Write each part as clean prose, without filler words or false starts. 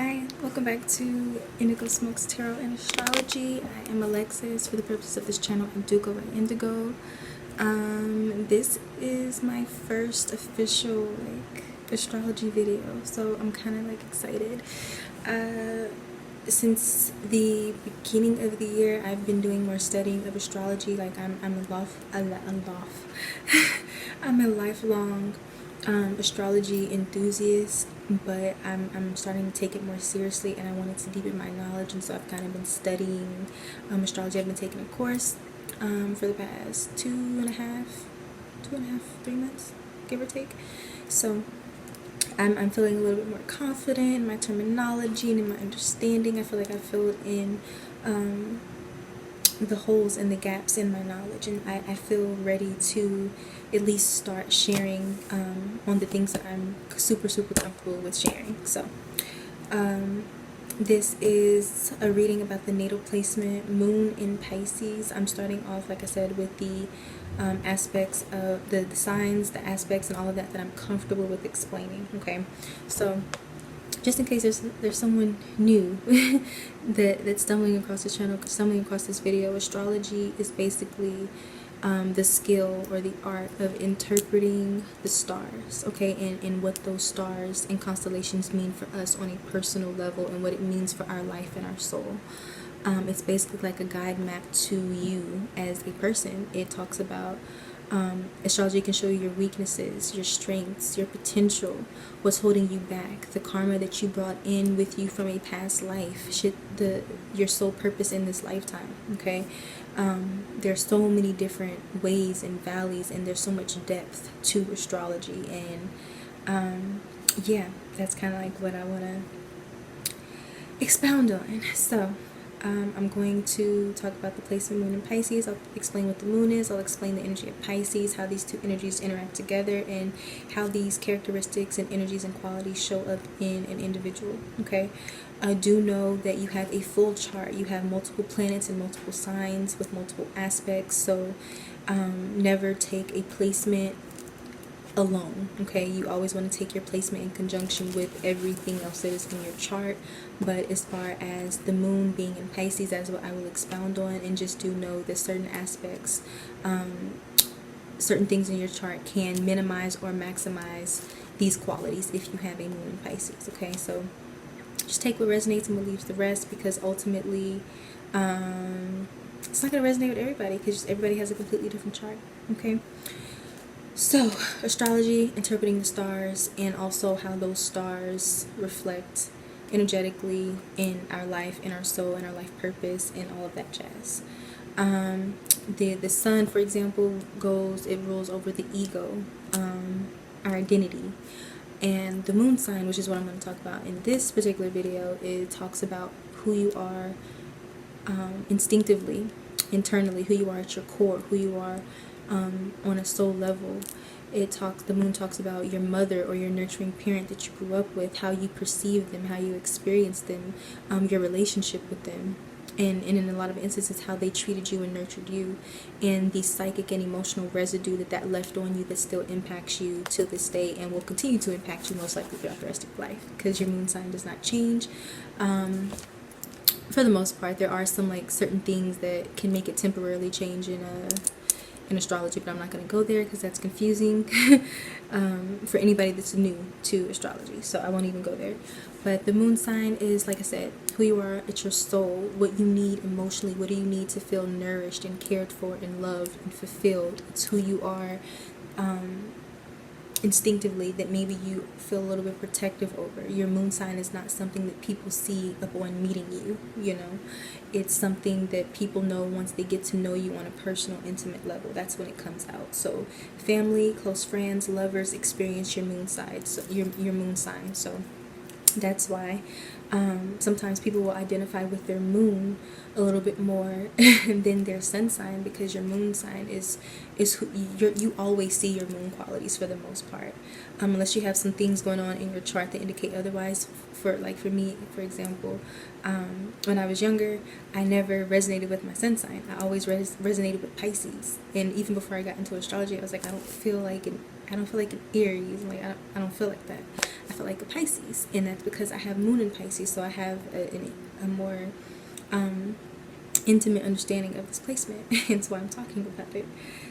Hi, welcome back to Indigo Smokes Tarot and Astrology. I am Alexis. For the purpose of this channel, I'm do go by Indigo. This is my first official astrology video, so I'm kind of excited. Since the beginning of the year, I've been doing more studying of astrology. I'm a lifelong astrology enthusiast, but I'm starting to take it more seriously, and I wanted to deepen my knowledge, and so I've kind of been studying astrology. I've been taking a course for the past 3 months, give or take. So I'm feeling a little bit more confident in my terminology and in my understanding. I feel like I filled in the holes and the gaps in my knowledge, and I feel ready to at least start sharing on the things that I'm super comfortable with sharing. So this is a reading about the natal placement, moon in Pisces. I'm starting off, like I said, with the aspects of the signs, the aspects, and all of that I'm comfortable with explaining. Okay, so just in case there's someone new that's stumbling across this channel, stumbling across this video, astrology is basically the skill or the art of interpreting the stars, okay, and what those stars and constellations mean for us on a personal level, and what it means for our life and our soul. It's basically like a guide map to you as a person. It talks about astrology can show you your weaknesses, your strengths, your potential, what's holding you back, the karma that you brought in with you from a past life, your sole purpose in this lifetime. Okay, there's so many different ways and valleys, and there's so much depth to astrology, and yeah, that's kind of like what I want to expound on. So I'm going to talk about the placement moon in Pisces. I'll explain what the moon is. I'll explain the energy of Pisces, how these two energies interact together, and how these characteristics and energies and qualities show up in an individual. Okay, I do know that you have a full chart. You have multiple planets and multiple signs with multiple aspects. So never take a placement alone. Okay, you always want to take your placement in conjunction with everything else that is in your chart. But as far as the moon being in Pisces, that's what I will expound on. And just do know that certain aspects, certain things in your chart can minimize or maximize these qualities if you have a moon in Pisces. Okay, so just take what resonates and what leaves the rest, because ultimately it's not going to resonate with everybody, because everybody has a completely different chart. Okay, so astrology, interpreting the stars, and also how those stars reflect energetically in our life, in our soul, in our life purpose, and all of that jazz. The sun, for example, it rules over the ego, our identity. And the moon sign, which is what I'm going to talk about in this particular video, it talks about who you are instinctively, internally, who you are at your core, who you are on a soul level. The moon talks about your mother or your nurturing parent that you grew up with, how you perceive them, how you experience them, your relationship with them, and in a lot of instances how they treated you and nurtured you, and the psychic and emotional residue that left on you that still impacts you to this day, and will continue to impact you most likely throughout the rest of your life, because your moon sign does not change. For the most part, there are some certain things that can make it temporarily change in astrology, but I'm not going to go there because that's confusing for anybody that's new to astrology, so I won't even go there. But the moon sign is, like I said, who you are at your soul, what you need emotionally, what do you need to feel nourished and cared for and loved and fulfilled. It's who you are instinctively that maybe you feel a little bit protective over. Your moon sign is not something that people see upon meeting you, it's something that people know once they get to know you on a personal, intimate level. That's when it comes out. So family, close friends, lovers experience your moon side, so your moon sign. So that's why sometimes people will identify with their moon a little bit more than their sun sign, because your moon sign is who you always see your moon qualities for the most part, unless you have some things going on in your chart that indicate otherwise. For me, for example, when I was younger, I never resonated with my sun sign. I always resonated with Pisces, and even before I got into astrology, I was like, I don't feel like I don't feel like an Aries. Like I don't feel like that. I feel like a Pisces, and that's because I have moon in Pisces. So I have a more intimate understanding of this placement, and so I'm talking about it.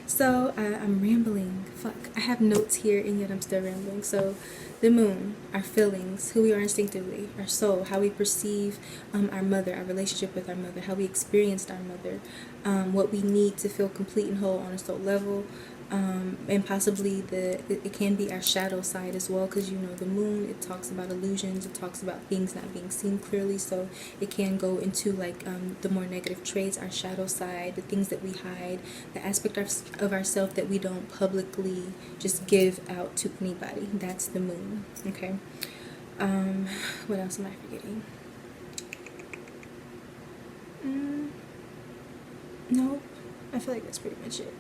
So I'm rambling. Fuck. I have notes here, and yet I'm still rambling. So the moon, our feelings, who we are instinctively, our soul, how we perceive our mother, our relationship with our mother, how we experienced our mother, what we need to feel complete and whole on a soul level. And possibly it can be our shadow side as well, because you know the moon, it talks about illusions, it talks about things not being seen clearly, so it can go into like the more negative traits, our shadow side, the things that we hide, the aspect of ourselves that we don't publicly just give out to anybody. That's the moon. Okay. What else am I forgetting? No, I feel like that's pretty much it.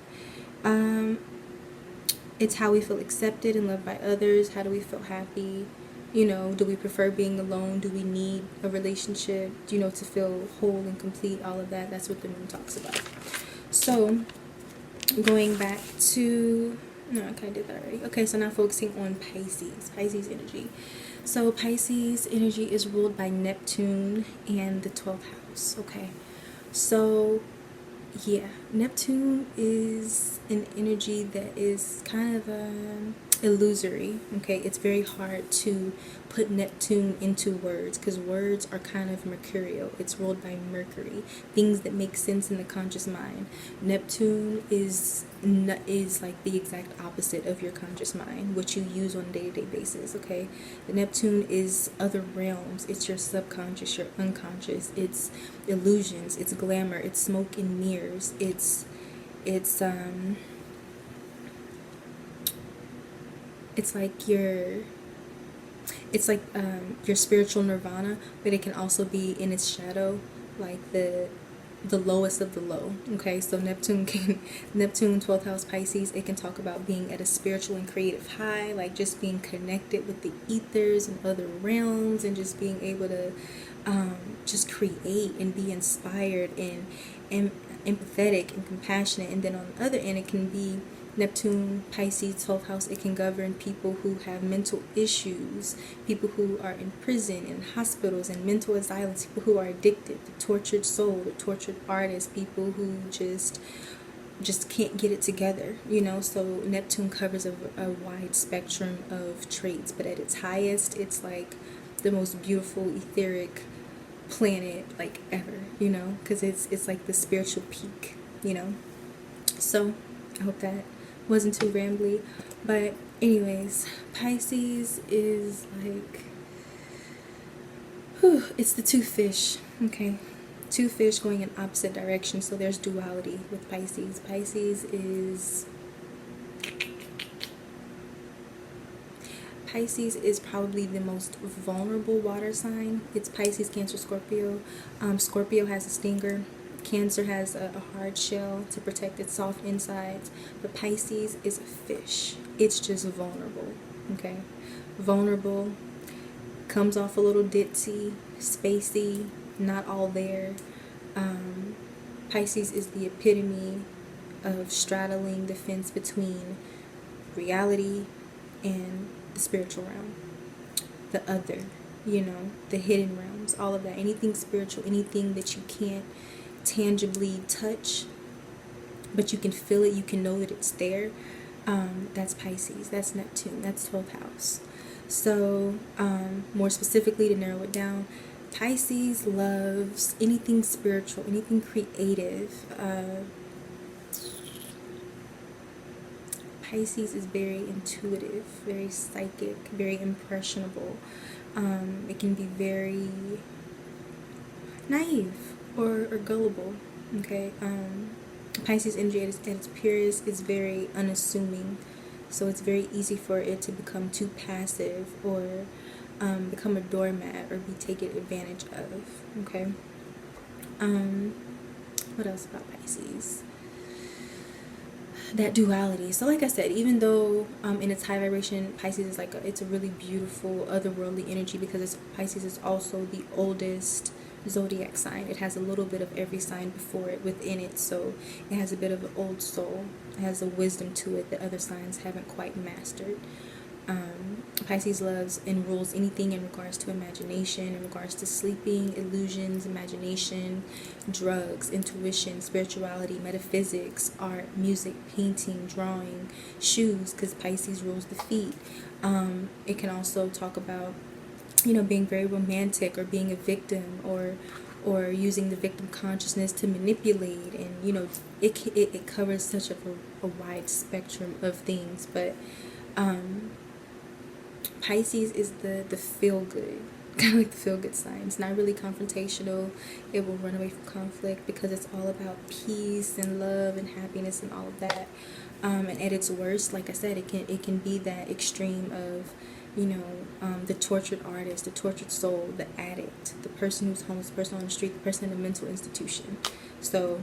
It's how we feel accepted and loved by others. How do we feel happy? You know, do we prefer being alone? Do we need a relationship, you know, to feel whole and complete? All of that. That's what the moon talks about. So, going back to... No, I kind of did that already. Okay, so now focusing on Pisces. Pisces energy. So, Pisces energy is ruled by Neptune and the 12th house. Okay. So, yeah, Neptune is an energy that is kind of illusory. Okay, it's very hard to put Neptune into words because words are kind of mercurial. It's ruled by Mercury, things that make sense in the conscious mind. Neptune is like the exact opposite of your conscious mind, what you use on a day-to-day basis. Okay, the Neptune is other realms. It's your subconscious, your unconscious. It's illusions, it's glamour, it's smoke and mirrors. It's your spiritual nirvana, but it can also be in its shadow, like the lowest of the low. Okay, so Neptune 12th house Pisces, it can talk about being at a spiritual and creative high, like just being connected with the ethers and other realms, and just being able to just create and be inspired and empathetic and compassionate. And then on the other end, it can be Neptune, Pisces, 12th house. It can govern people who have mental issues, people who are in prison, in hospitals, and mental asylums, people who are addicted, the tortured soul, the tortured artist, people who just can't get it together, you know. So Neptune covers a wide spectrum of traits, but at its highest, it's like the most beautiful, etheric planet like ever, you know, because it's like the spiritual peak, you know. So I hope that wasn't too rambly, but anyways, Pisces is like, it's the two fish. Okay, two fish going in opposite directions, so there's duality with Pisces. Pisces is probably the most vulnerable water sign. It's Pisces, Cancer, Scorpio. Scorpio has a stinger. Cancer has a hard shell to protect its soft insides. But Pisces is a fish. It's just vulnerable. Okay? Vulnerable. Comes off a little ditzy, spacey, not all there. Pisces is the epitome of straddling the fence between reality and the spiritual realm, the other, you know, the hidden realms, all of that. Anything spiritual, anything that you can't tangibly touch, but you can feel it, you can know that it's there. That's Pisces, that's Neptune, that's 12th house. So more specifically, to narrow it down, Pisces loves anything spiritual, anything creative. Pisces is very intuitive, very psychic, very impressionable. It can be very naive or gullible. Okay, Pisces energy at its purest is very unassuming, so it's very easy for it to become too passive or become a doormat or be taken advantage of. Okay. What else about Pisces? that duality. So like I said, even though in its high vibration, Pisces is like it's a really beautiful otherworldly energy, because Pisces is also the oldest zodiac sign. It has a little bit of every sign before it within it, so it has a bit of an old soul. It has a wisdom to it that other signs haven't quite mastered. Pisces loves and rules anything in regards to imagination, in regards to sleeping, illusions, imagination, drugs, intuition, spirituality, metaphysics, art, music, painting, drawing, shoes, because Pisces rules the feet. It can also talk about, being very romantic, or being a victim, or using the victim consciousness to manipulate, and it covers such a wide spectrum of things. But Pisces is the feel good, kind of like the feel good sign. It's not really confrontational. It will run away from conflict because it's all about peace and love and happiness and all of that. And at its worst, like I said, it can be that extreme of, the tortured artist, the tortured soul, the addict, the person who's homeless, the person on the street, the person in a mental institution. So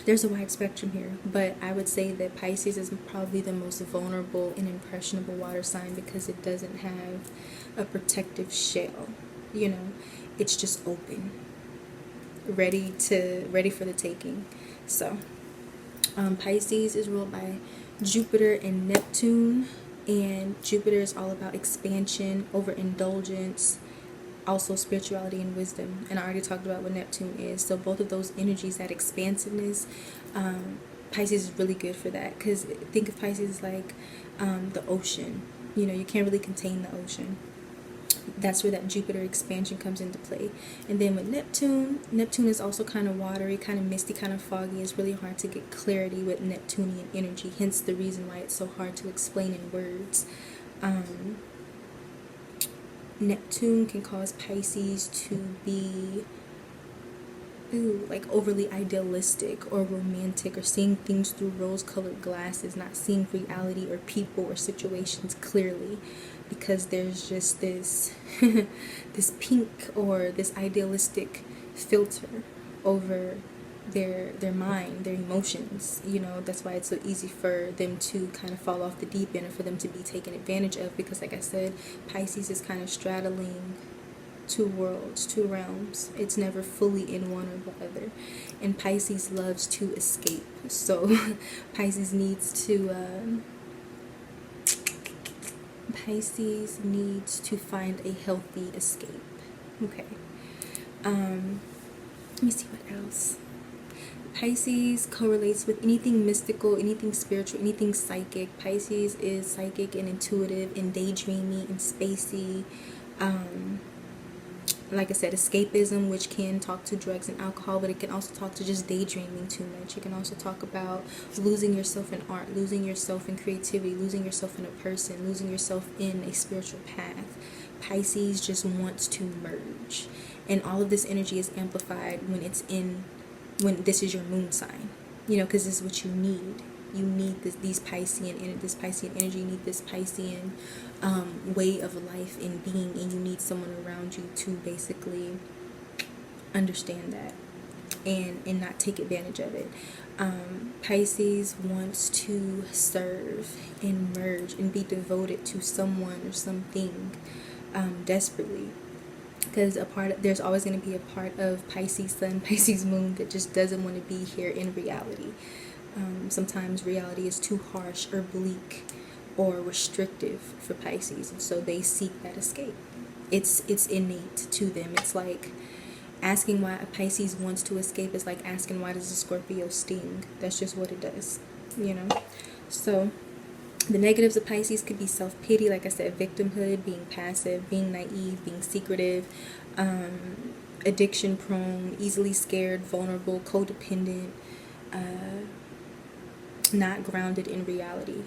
there's a wide spectrum here, but I would say that Pisces is probably the most vulnerable and impressionable water sign, because it doesn't have a protective shell. It's just open, ready for the taking. So Pisces is ruled by Jupiter and Neptune, and Jupiter is all about expansion, overindulgence, also spirituality and wisdom. And I already talked about what Neptune is. So both of those energies, that expansiveness, Pisces is really good for that, because think of Pisces like the ocean. You can't really contain the ocean. That's where that Jupiter expansion comes into play. And then with Neptune is also kind of watery, kind of misty, kind of foggy. It's really hard to get clarity with Neptunian energy, hence the reason why it's so hard to explain in words. Neptune can cause Pisces to be like overly idealistic or romantic, or seeing things through rose-colored glasses, not seeing reality or people or situations clearly, because there's just this this pink or this idealistic filter over their mind, their emotions. That's why it's so easy for them to kind of fall off the deep end, or for them to be taken advantage of, because like I said, Pisces is kind of straddling two worlds, two realms. It's never fully in one or the other, and Pisces loves to escape. So Pisces needs to find a healthy escape. Okay. Let me see what else. Pisces correlates with anything mystical, anything spiritual, anything psychic. Pisces is psychic and intuitive and daydreamy and spacey. Like I said, escapism, which can talk to drugs and alcohol, but it can also talk to just daydreaming too much. It can also talk about losing yourself in art, losing yourself in creativity, losing yourself in a person, losing yourself in a spiritual path. Pisces just wants to merge, and all of this energy is amplified when this is your moon sign, because this is what you need. You need this Piscean energy. You need this Piscean way of life and being, and you need someone around you to basically understand that and not take advantage of it. Pisces wants to serve and merge and be devoted to someone or something desperately, because there's always going to be a part of Pisces sun, Pisces moon that just doesn't want to be here in reality. Sometimes reality is too harsh or bleak or restrictive for Pisces, and so they seek that escape. It's innate to them. It's like asking why a Pisces wants to escape is like asking why does a Scorpio sting. That's just what it does, So the negatives of Pisces could be self-pity, like I said, victimhood, being passive, being naive, being secretive, addiction prone, easily scared, vulnerable, codependent, not grounded in reality,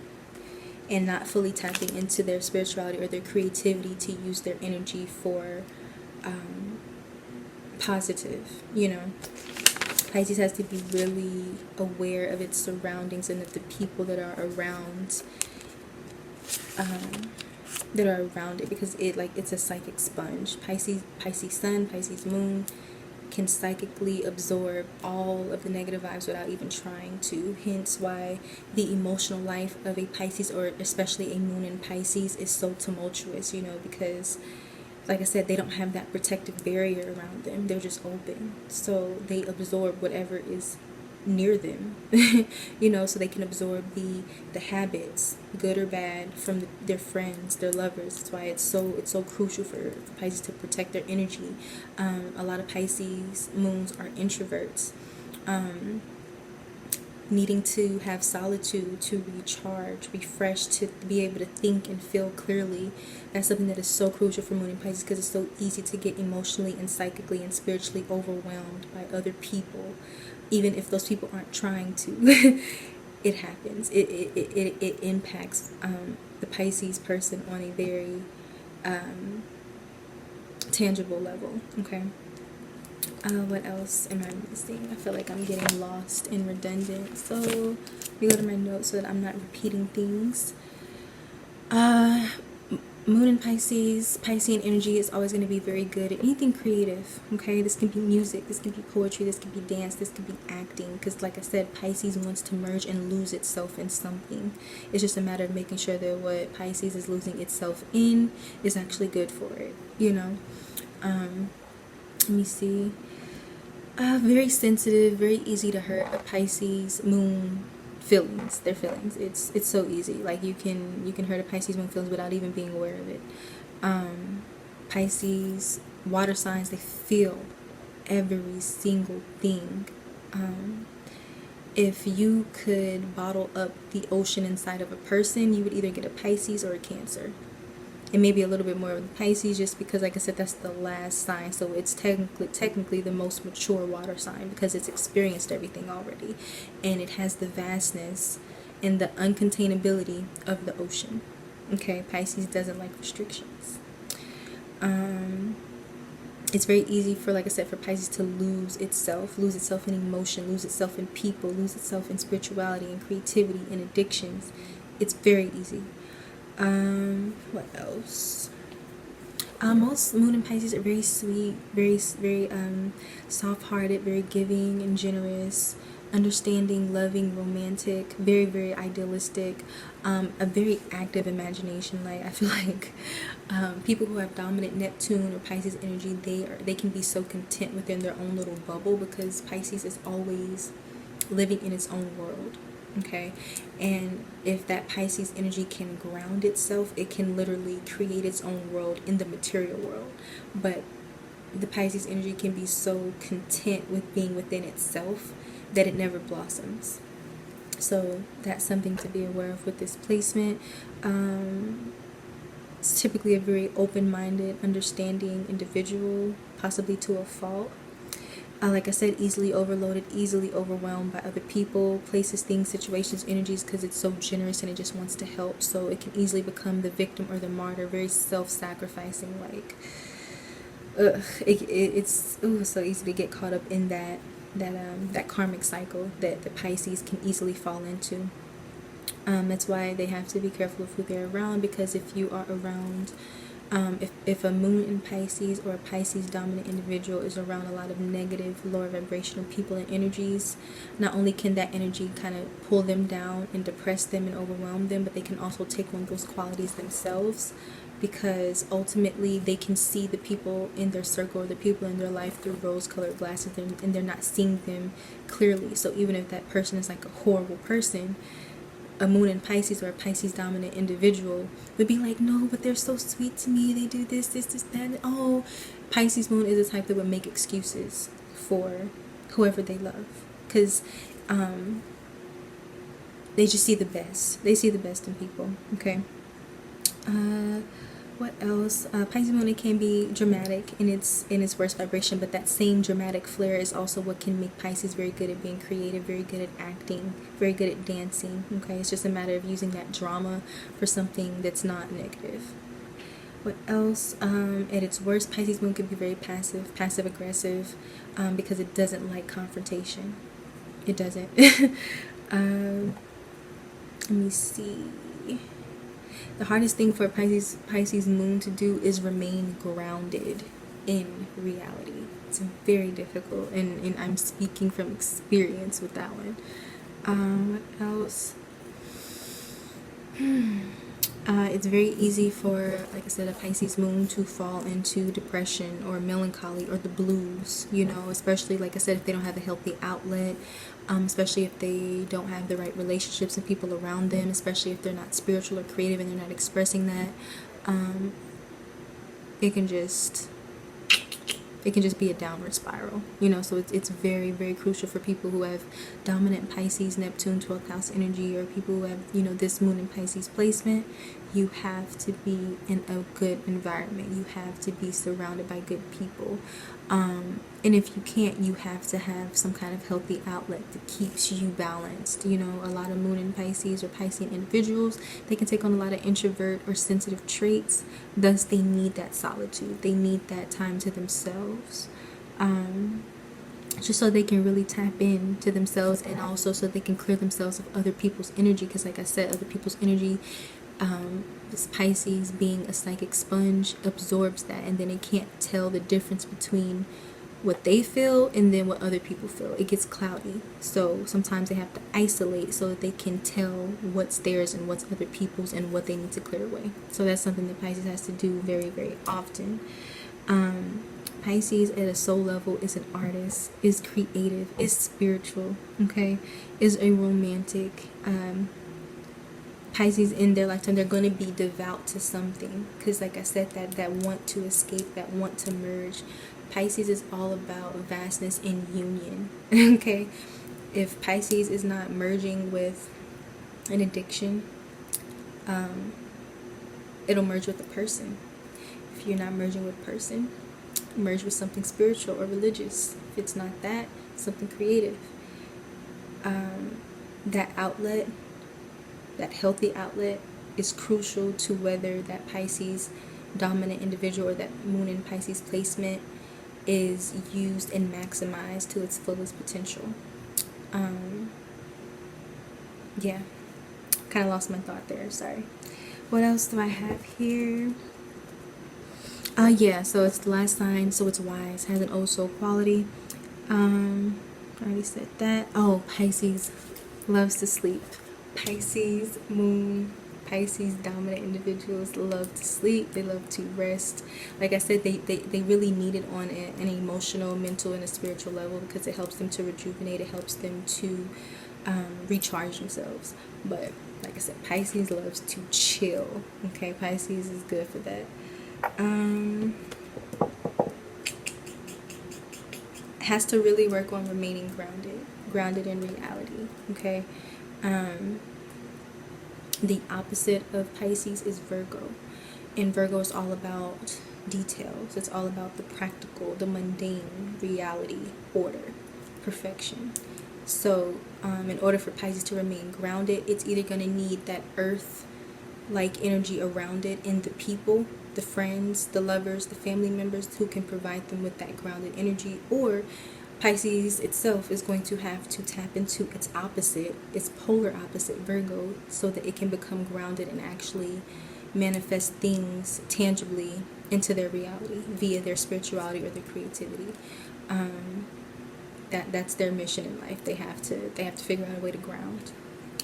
and not fully tapping into their spirituality or their creativity to use their energy for positive. Pisces has to be really aware of its surroundings and of the people that are around it, because it's a psychic sponge. Pisces sun, Pisces moon, can psychically absorb all of the negative vibes without even trying to. Hence why the emotional life of a Pisces, or especially a moon in Pisces, is so tumultuous, because like I said, they don't have that protective barrier around them. They're just open. So they absorb whatever is near them, so they can absorb the habits, good or bad, from their friends, their lovers. That's why it's so crucial for Pisces to protect their energy. A lot of Pisces moons are introverts, needing to have solitude to recharge, refresh, to be able to think and feel clearly. That's something that is so crucial for moon in Pisces, because it's so easy to get emotionally and psychically and spiritually overwhelmed by other people, even if those people aren't trying to. It happens. It impacts the Pisces person on a very tangible level. Okay. What else am I missing? I feel like I'm getting lost and redundant, so let me go to my notes so that I'm not repeating things. Moon in Pisces, Piscean energy is always going to be very good at anything creative. Okay, this can be music, this can be poetry, this can be dance, this can be acting, because like I said, Pisces wants to merge and lose itself in something. It's just a matter of making sure that what Pisces is losing itself in is actually good for it, let me see. Very sensitive, very easy to hurt. A Pisces moon feelings, their feelings. It's so easy. Like you can hurt a Pisces moon feelings without even being aware of it. Pisces water signs, they feel every single thing. If you could bottle up the ocean inside of a person, you would either get a Pisces or a Cancer. It may be a little bit more of the Pisces, just because, like I said, that's the last sign. So it's technically the most mature water sign, because it's experienced everything already. And it has the vastness and the uncontainability of the ocean. Okay, Pisces doesn't like restrictions. It's very easy for, like I said, for Pisces to lose itself in emotion, lose itself in people, lose itself in spirituality and creativity and addictions. It's very easy. What else? Most moon and Pisces are very sweet, very soft-hearted, very giving and generous, understanding, loving, romantic, very, very idealistic, a very active imagination. Like, I feel like people who have dominant Neptune or Pisces energy, they can be so content within their own little bubble, because Pisces is always living in its own world. Okay, and if that Pisces energy can ground itself, it can literally create its own world in the material world. But the Pisces energy can be so content with being within itself that it never blossoms. So that's something to be aware of with this placement. It's typically a very open-minded, understanding individual, possibly to a fault. Like I said, easily overloaded, easily overwhelmed by other people, places, things, situations, energies, because it's so generous and it just wants to help. So it can easily become the victim or the martyr, very self-sacrificing. Like, it's so easy to get caught up in that karmic cycle that the Pisces can easily fall into. That's why they have to be careful of who they're around, because if you are around if a moon in Pisces or a Pisces dominant individual is around a lot of negative, lower vibrational people and energies, not only can that energy kind of pull them down and depress them and overwhelm them, but they can also take on those qualities themselves, because ultimately they can see the people in their circle or the people in their life through rose-colored glasses, and they're not seeing them clearly. So even if that person is like a horrible person, a moon in Pisces or a Pisces dominant individual would be like, no, but they're so sweet to me, they do this, that, and oh, Pisces moon is the type that would make excuses for whoever they love, because they just see the best. They see the best in people. Okay. What else? Pisces moon, it can be dramatic in its worst vibration, but that same dramatic flair is also what can make Pisces very good at being creative, very good at acting, very good at dancing. Okay, it's just a matter of using that drama for something that's not negative. What else? At its worst, Pisces moon could be very passive aggressive, because it doesn't like confrontation. It doesn't. Let me see. The hardest thing for Pisces moon to do is remain grounded. in reality. It's very difficult, and I'm speaking from experience with that one. What else? It's very easy for, like I said, a Pisces moon to fall into depression or melancholy or the blues, you know, especially, like I said, if they don't have a healthy outlet, especially if they don't have the right relationships and people around them, especially if they're not spiritual or creative and they're not expressing that. It can just be a downward spiral, you know. So it's very, very crucial for people who have dominant Pisces, Neptune, 12th house energy, or people who have, you know, this moon in Pisces placement. You have to be in a good environment. You have to be surrounded by good people. And if you can't, you have to have some kind of healthy outlet that keeps you balanced. You know, a lot of moon in Pisces or Piscean individuals, they can take on a lot of introvert or sensitive traits. Thus, they need that solitude. They need that time to themselves. Just so they can really tap into themselves, and also so they can clear themselves of other people's energy. Because, like I said, other people's energy, this Pisces being a psychic sponge, absorbs that, and then it can't tell the difference between what they feel and then what other people feel. It gets cloudy. So sometimes they have to isolate so that they can tell what's theirs and what's other people's and what they need to clear away. So that's something that Pisces has to do very, very often. Pisces at a soul level is an artist, is creative, is spiritual, okay, is a romantic. Pisces in their lifetime, they're going to be devout to something, because like I said, that want to escape, that want to merge. Pisces is all about vastness and union. Okay, if Pisces is not merging with an addiction, it'll merge with a person. If you're not merging with a person, merge with something spiritual or religious. If it's not that, something creative. That outlet, that healthy outlet, is crucial to whether that Pisces dominant individual or that moon in Pisces placement is used and maximized to its fullest potential. Yeah, kind of lost my thought there, sorry. What else do I have here? Yeah, so it's the last sign, so it's wise, has an old soul quality. I already said that. Oh, Pisces loves to sleep. Pisces moon, Pisces dominant individuals love to sleep. They love to rest. Like I said, they really need it on an emotional, mental, and a spiritual level, because it helps them to rejuvenate. It helps them to recharge themselves. But like I said, Pisces loves to chill. Okay, Pisces is good for that. Has to really work on remaining grounded in reality. Okay. The opposite of Pisces is Virgo, and Virgo is all about details. It's all about the practical, the mundane, reality, order, perfection. So in order for Pisces to remain grounded, it's either going to need that earth like energy around it, in the people, the friends, the lovers, the family members who can provide them with that grounded energy, or Pisces itself is going to have to tap into its opposite, its polar opposite, Virgo, so that it can become grounded and actually manifest things tangibly into their reality via their spirituality or their creativity. That's their mission in life. They have to figure out a way to ground,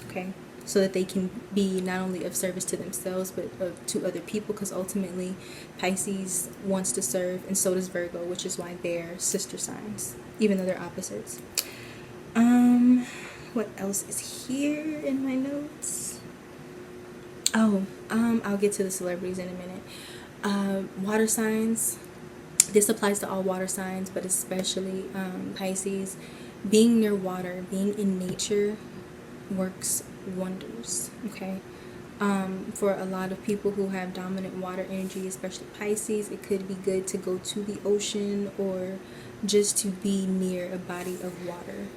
okay, so that they can be not only of service to themselves but to other people, because ultimately Pisces wants to serve, and so does Virgo, which is why they're sister signs, even though they're opposites. What else is here in my notes? I'll get to the celebrities in a minute. Water signs. This applies to all water signs, but especially Pisces. Being near water, being in nature, works wonders. Okay. For a lot of people who have dominant water energy, especially Pisces, it could be good to go to the ocean or just to be near a body of water.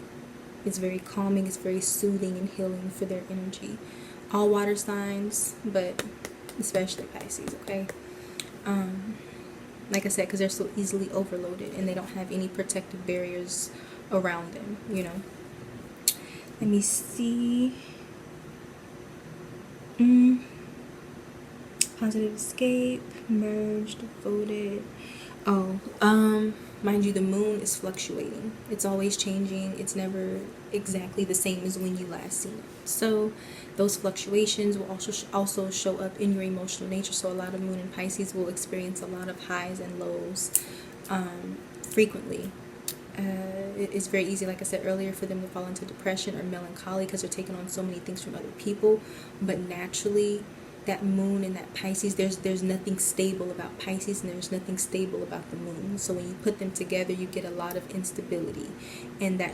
It's very calming, it's very soothing and healing for their energy. All water signs, but especially Pisces, okay? Like I said, because they're so easily overloaded and they don't have any protective barriers around them, you know. Let me see. Positive escape, merged, devoted. Oh, mind you, the moon is fluctuating. It's always changing. It's never exactly the same as when you last seen it. So, those fluctuations will also show up in your emotional nature. So, a lot of moon and Pisces will experience a lot of highs and lows frequently. It's very easy, like I said earlier, for them to fall into depression or melancholy because they're taking on so many things from other people. But naturally, that moon and that Pisces, there's nothing stable about Pisces and there's nothing stable about the moon. So when you put them together, you get a lot of instability, and that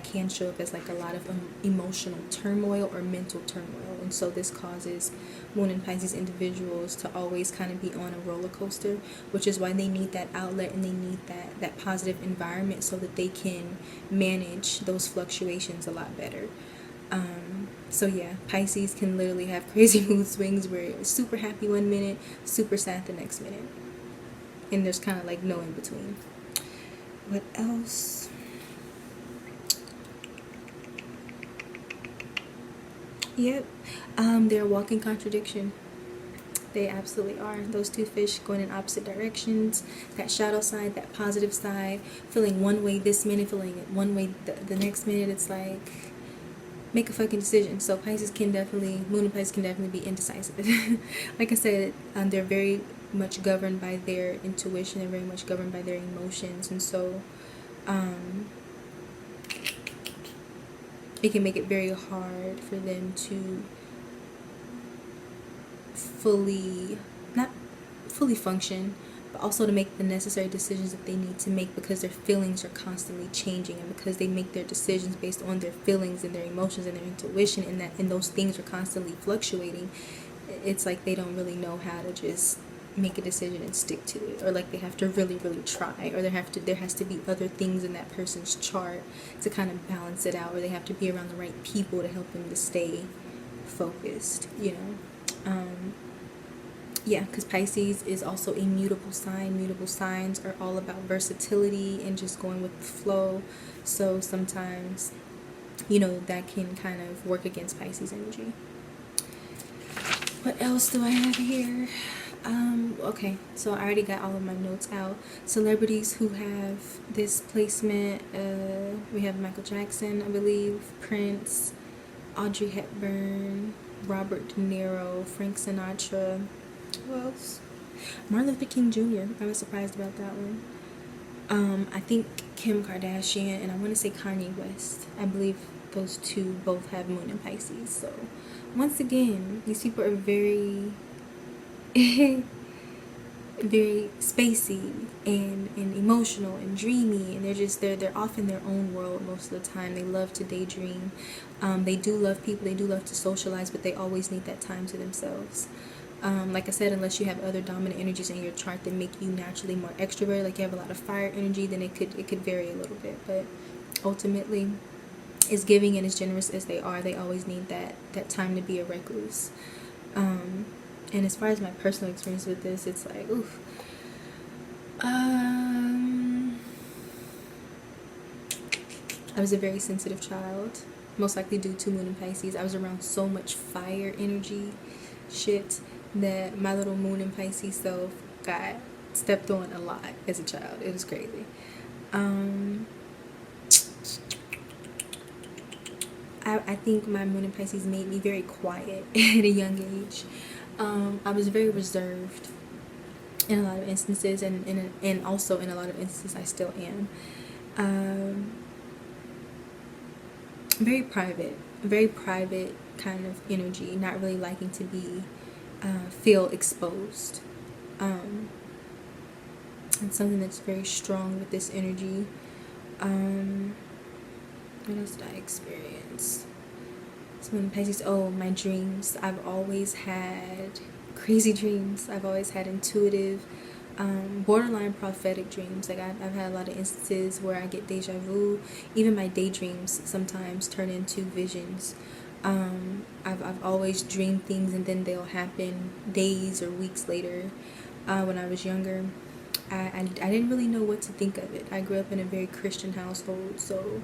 can show up as like a lot of emotional turmoil or mental turmoil. And so this causes moon and Pisces individuals to always kind of be on a roller coaster, which is why they need that outlet and they need that positive environment so that they can manage those fluctuations a lot better. So yeah, Pisces can literally have crazy mood swings where it's super happy one minute, super sad the next minute. And there's kind of like no in between. What else? Yep. They're a walking contradiction. They absolutely are. Those two fish going in opposite directions. That shadow side, that positive side, feeling one way this minute, feeling one way the next minute. It's like, make a fucking decision. So moon and Pisces can definitely be indecisive. Like I said, they're very much governed by their intuition. They're very much governed by their emotions. And so it can make it very hard for them to not fully function, but also to make the necessary decisions that they need to make, because their feelings are constantly changing, and because they make their decisions based on their feelings and their emotions and their intuition, and those things are constantly fluctuating. It's like they don't really know how to just make a decision and stick to it, or like they have to really try, or there has to be other things in that person's chart to kind of balance it out, or they have to be around the right people to help them to stay focused, yeah, because Pisces is also a mutable sign. Mutable signs are all about versatility and just going with the flow. So sometimes, that can kind of work against Pisces energy. What else do I have here? Okay, so I already got all of my notes out. Celebrities who have this placement, we have Michael Jackson, I believe, Prince, Audrey Hepburn, Robert De Niro, Frank Sinatra. Who else? Martin Luther King Jr. I was surprised about that one. I think Kim Kardashian, and I want to say Kanye West. I believe those two both have moon and Pisces. So once again, these people are very very spacey and emotional and dreamy, and they're off in their own world most of the time. They love to daydream. They do love people, they do love to socialize, but they always need that time to themselves. Like I said, unless you have other dominant energies in your chart that make you naturally more extrovert, like you have a lot of fire energy, then it could vary a little bit. But ultimately, as giving and as generous as they are, they always need that time to be a recluse. And as far as my personal experience with this, it's like, oof. I was a very sensitive child, most likely due to moon and Pisces. I was around so much fire energy shit that my little moon and Pisces self got stepped on a lot as a child. It was crazy. I think my moon and Pisces made me very quiet at a young age. I was very reserved in a lot of instances, and also in a lot of instances I still am. Very private kind of energy, not really liking to be feel exposed. It's something that's very strong with this energy. What else did I experience? So in Pisces, my dreams. I've always had crazy dreams. I've always had intuitive, borderline prophetic dreams. Like I've had a lot of instances where I get deja vu. Even my daydreams sometimes turn into visions. I've always dreamed things and then they'll happen days or weeks later. When I was younger, I didn't really know what to think of it. I grew up in a very Christian household, so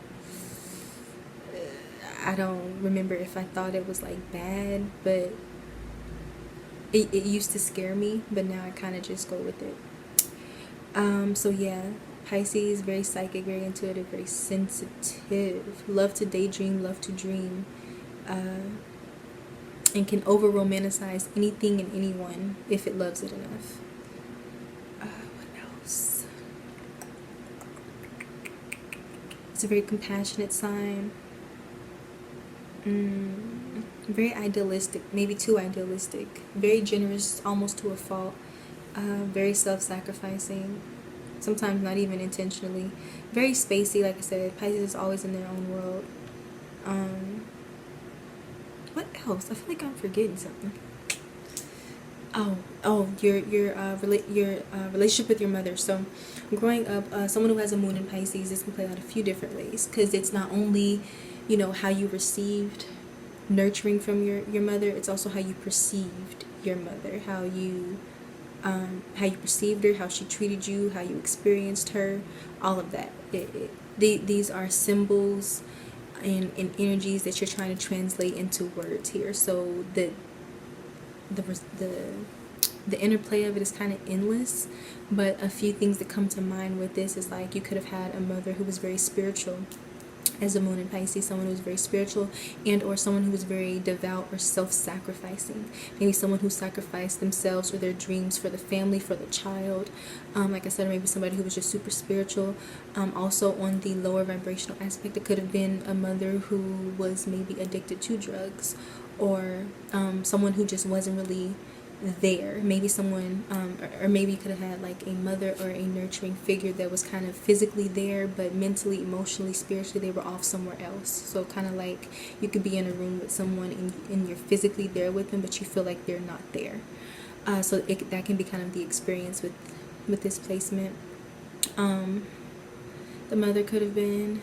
I don't remember if I thought it was like bad, but it used to scare me, but now I kind of just go with it. So yeah, Pisces, very psychic, very intuitive, very sensitive, love to daydream, love to dream, and can over romanticize anything and anyone if it loves it enough. What else? It's a very compassionate sign. Very idealistic, maybe too idealistic. Very generous, almost to a fault. Very self-sacrificing. Sometimes not even intentionally. Very spacey, like I said. Pisces is always in their own world. What else? I feel like I'm forgetting something. Your relationship with your mother. So, growing up, someone who has a moon in Pisces, this can play out a few different ways, because it's not only, how you received nurturing from your mother. It's also how you perceived your mother, how you perceived her, how she treated you, how you experienced her, all of that. These are symbols and energies that you're trying to translate into words here. So the interplay of it is kind of endless, but a few things that come to mind with this is like you could have had a mother who was very spiritual, as a moon in Pisces, someone who was very spiritual, and or someone who was very devout or self-sacrificing. Maybe someone who sacrificed themselves or their dreams for the family, for the child. Like I said, or maybe somebody who was just super spiritual. Also on the lower vibrational aspect, it could have been a mother who was maybe addicted to drugs, or someone who just wasn't really there. Maybe someone, or maybe you could have had like a mother or a nurturing figure that was kind of physically there, but mentally, emotionally, spiritually, they were off somewhere else. So kind of like you could be in a room with someone and you're physically there with them, but you feel like they're not there. That can be kind of the experience with this placement. The mother could have been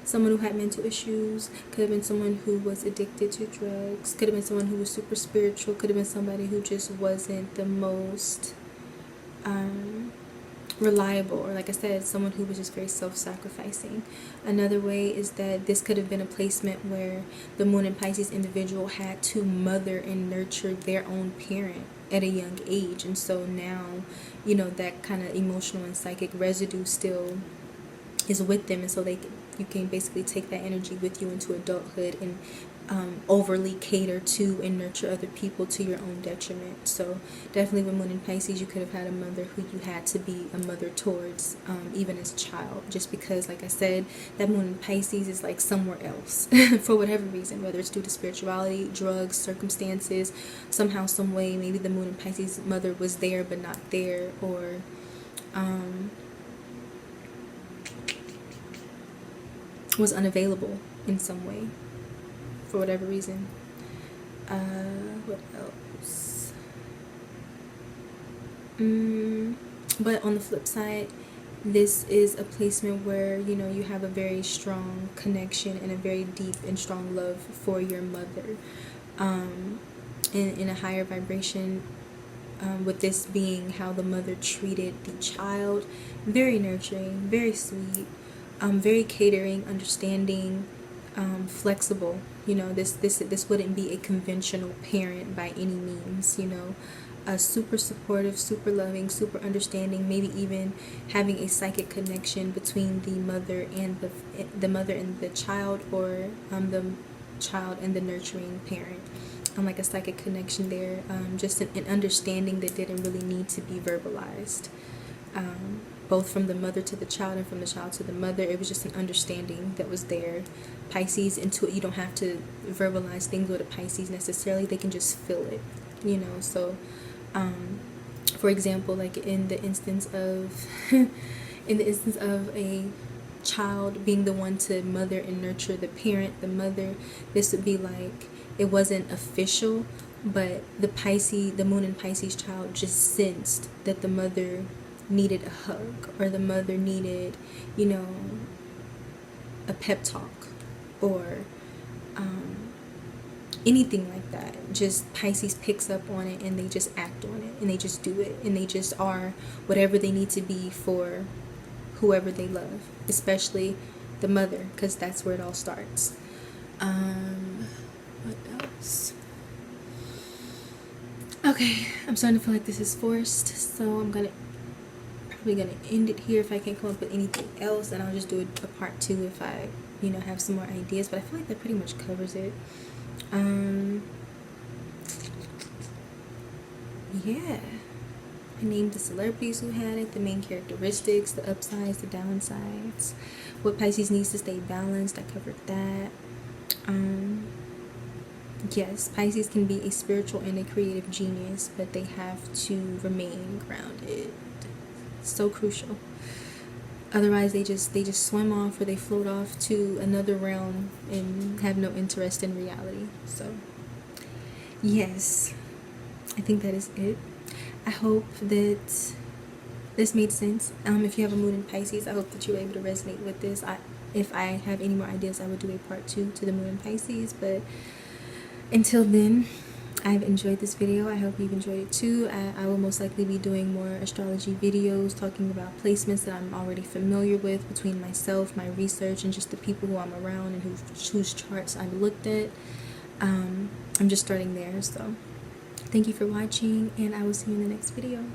someone who had mental issues, could have been someone who was addicted to drugs, could have been someone who was super spiritual, could have been somebody who just wasn't the most reliable, or like I said, someone who was just very self-sacrificing. Another way is that this could have been a placement where the moon in Pisces individual had to mother and nurture their own parent at a young age, and so now that kind of emotional and psychic residue still is with them, and so you can basically take that energy with you into adulthood and overly cater to and nurture other people to your own detriment. So definitely with moon in Pisces, you could have had a mother who you had to be a mother towards, even as a child, just because, like I said, that moon in Pisces is like somewhere else for whatever reason, whether it's due to spirituality, drugs, circumstances, somehow, some way, maybe the moon in Pisces mother was there but not there, or was unavailable in some way for whatever reason. What else? But on the flip side, this is a placement where you have a very strong connection and a very deep and strong love for your mother, in a higher vibration, with this being how the mother treated the child. Very nurturing, very sweet, very catering, understanding, flexible. This wouldn't be a conventional parent by any means. Super supportive, super loving, super understanding. Maybe even having a psychic connection between the mother and the child, or the child and the nurturing parent. Like a psychic connection there. Just an understanding that didn't really need to be verbalized. Both from the mother to the child and from the child to the mother. It was just an understanding that was there. Pisces, you don't have to verbalize things with a Pisces necessarily. They can just feel it, So, for example, like in the instance of a child being the one to mother and nurture the parent, the mother, this would be like, it wasn't official, but the moon in Pisces child just sensed that the mother needed a hug, or the mother needed, a pep talk, or anything like that. Just Pisces picks up on it, and they just act on it, and they just do it, and they just are whatever they need to be for whoever they love, especially the mother, because that's where it all starts. What else? Okay, I'm starting to feel like this is forced, so I'm gonna probably gonna end it here. If I can't come up with anything else, then I'll just do a part 2 if I, you know, have some more ideas. But I feel like that pretty much covers it. Yeah, I named the celebrities who had it, the main characteristics, the upsides, the downsides, what Pisces needs to stay balanced. I covered that. Yes, Pisces can be a spiritual and a creative genius, but they have to remain grounded. So crucial. Otherwise, they just swim off, or they float off to another realm and have no interest in reality. So, yes, I think that is it. I hope that this made sense. If you have a moon in Pisces, I hope that you were able to resonate with this. If I have any more ideas, I will do a part 2 to the moon in Pisces. But until then, I've enjoyed this video. I hope you've enjoyed it too. I will most likely be doing more astrology videos talking about placements that I'm already familiar with between myself, my research, and just the people who I'm around and whose charts I've looked at. I'm just starting there. So thank you for watching, and I will see you in the next video.